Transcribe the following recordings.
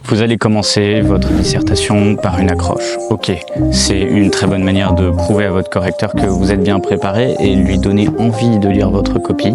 Vous allez commencer votre dissertation par une accroche. Ok, c'est une très bonne manière de prouver à votre correcteur que vous êtes bien préparé et lui donner envie de lire votre copie.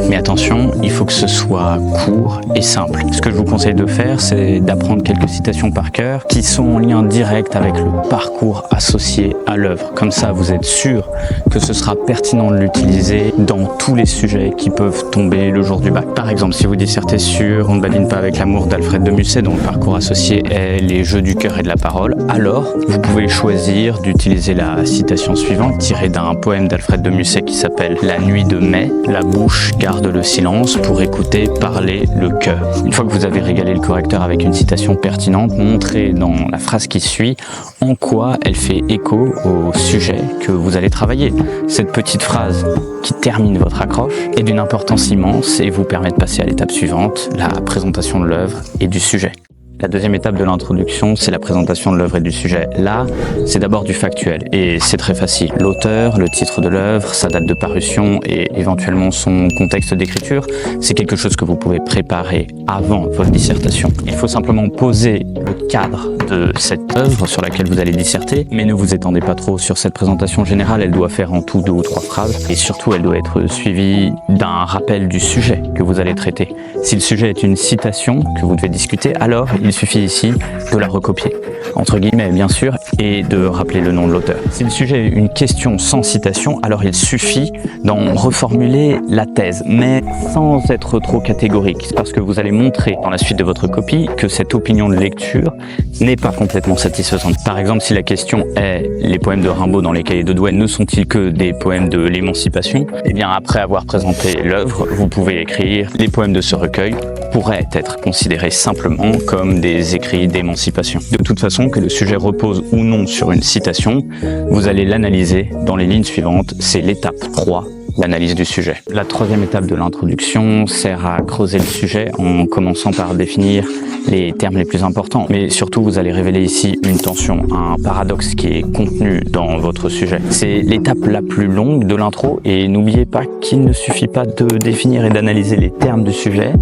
Mais attention, il faut que ce soit court et simple. Ce que je vous conseille de faire, c'est d'apprendre quelques citations par cœur qui sont en lien direct avec le parcours associé à l'œuvre. Comme ça, vous êtes sûr que ce sera pertinent de l'utiliser dans tous les sujets qui peuvent tomber le jour du bac. Par exemple, si vous dissertez sur « On ne badine pas avec l'amour » d'Alfred de Musset, dont le parcours associé est les jeux du cœur et de la parole, alors vous pouvez choisir d'utiliser la citation suivante tirée d'un poème d'Alfred de Musset qui s'appelle « La nuit de mai, la bouche garde le silence pour écouter parler le cœur ». Une fois que vous avez régalé le correcteur avec une citation pertinente, montrez dans la phrase qui suit en quoi elle fait écho au sujet que vous allez travailler. Cette petite phrase qui termine votre accroche est d'une importance immense et vous permet de passer à l'étape suivante, la présentation de l'œuvre et du sujet. La deuxième étape de l'introduction, c'est la présentation de l'œuvre et du sujet. Là, c'est d'abord du factuel et c'est très facile. L'auteur, le titre de l'œuvre, sa date de parution et éventuellement son contexte d'écriture, c'est quelque chose que vous pouvez préparer avant votre dissertation. Il faut simplement poser le cadre de cette œuvre sur laquelle vous allez disserter, mais ne vous étendez pas trop sur cette présentation générale. Elle doit faire en tout 2 ou 3 phrases et surtout, elle doit être suivie d'un rappel du sujet que vous allez traiter. Si le sujet est une citation que vous devez discuter, alors il suffit ici de la recopier, entre guillemets bien sûr, et de rappeler le nom de l'auteur. Si le sujet est une question sans citation, alors il suffit d'en reformuler la thèse, mais sans être trop catégorique, parce que vous allez montrer dans la suite de votre copie que cette opinion de lecture n'est pas complètement satisfaisante. Par exemple, si la question est « Les poèmes de Rimbaud dans les cahiers de Douai ne sont-ils que des poèmes de l'émancipation ?» Eh bien, après avoir présenté l'œuvre, vous pouvez écrire « Les poèmes de ce recueil pourraient être considérés simplement comme des écrits d'émancipation. » De toute façon, que le sujet repose ou non sur une citation, vous allez l'analyser dans les lignes suivantes. C'est l'étape 3, l'analyse du sujet. La troisième étape de l'introduction sert à creuser le sujet en commençant par définir les termes les plus importants. Mais surtout, vous allez révéler ici une tension, un paradoxe qui est contenu dans votre sujet. C'est l'étape la plus longue de l'intro et n'oubliez pas qu'il ne suffit pas de définir et d'analyser les termes du sujet,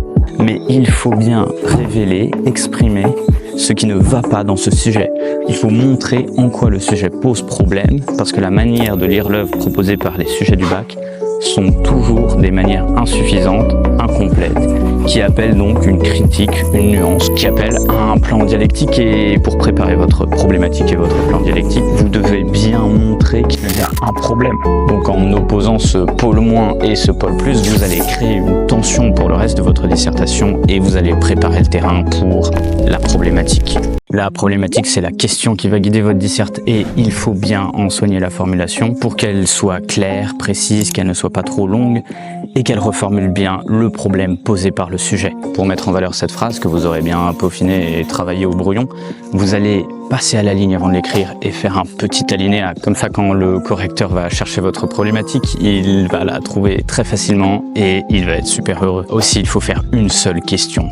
mais il faut bien révéler, exprimer ce qui ne va pas dans ce sujet. Il faut montrer en quoi le sujet pose problème, parce que la manière de lire l'œuvre proposée par les sujets du bac sont toujours des manières insuffisantes, incomplètes, qui appellent donc une critique, une nuance, qui appellent un plan dialectique. Et pour préparer votre problématique et votre plan dialectique, vous devez bien montrer qu'il y a un problème. Donc en opposant ce pôle moins et ce pôle plus, vous allez créer une tension pour le reste de votre dissertation et vous allez préparer le terrain pour la problématique. La problématique, c'est la question qui va guider votre disserte et il faut bien en soigner la formulation pour qu'elle soit claire, précise, qu'elle ne soit pas trop longue et qu'elle reformule bien le problème posé par le sujet. Pour mettre en valeur cette phrase que vous aurez bien peaufinée et travaillée au brouillon, vous allez passer à la ligne avant de l'écrire et faire un petit alinéa. Comme ça, quand le correcteur va chercher votre problématique, il va la trouver très facilement et il va être super heureux. Aussi, il faut faire une seule question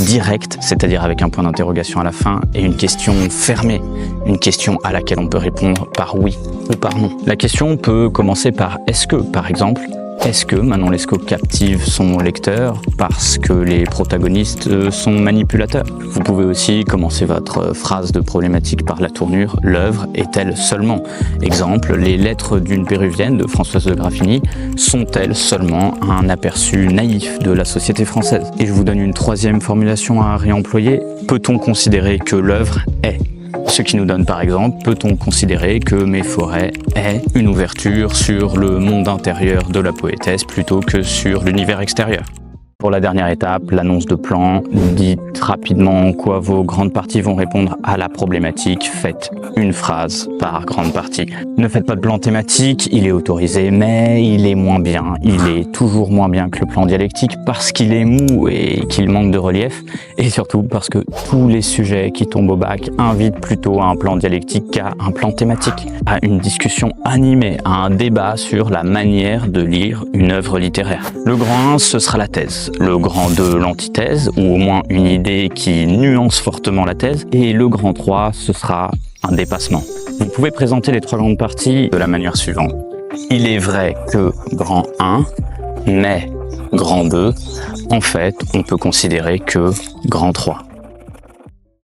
directe, c'est-à-dire avec un point d'interrogation à la fin, et une question fermée, une question à laquelle on peut répondre par oui ou par non. La question peut commencer par « est-ce que » par exemple. Est-ce que Manon Lescaut captive son lecteur parce que les protagonistes sont manipulateurs? Vous pouvez aussi commencer votre phrase de problématique par la tournure « L'œuvre est-elle seulement ?» Exemple, les lettres d'une péruvienne de Françoise de Graffigny sont-elles seulement un aperçu naïf de la société française? Et je vous donne une troisième formulation à réemployer. Peut-on considérer que l'œuvre est? Ce qui nous donne par exemple, peut-on considérer que Mes forêts est une ouverture sur le monde intérieur de la poétesse plutôt que sur l'univers extérieur? Pour la dernière étape, l'annonce de plan, dites rapidement en quoi vos grandes parties vont répondre à la problématique, faites une phrase par grande partie. Ne faites pas de plan thématique, il est autorisé, mais il est moins bien. Il est toujours moins bien que le plan dialectique parce qu'il est mou et qu'il manque de relief, et surtout parce que tous les sujets qui tombent au bac invitent plutôt à un plan dialectique qu'à un plan thématique, à une discussion animée, à un débat sur la manière de lire une œuvre littéraire. Le grand 1, ce sera la thèse. Le grand 2, l'antithèse, ou au moins une idée qui nuance fortement la thèse. Et le grand 3, ce sera un dépassement. Vous pouvez présenter les 3 grandes parties de la manière suivante. Il est vrai que grand 1, mais grand 2, en fait, on peut considérer que grand 3.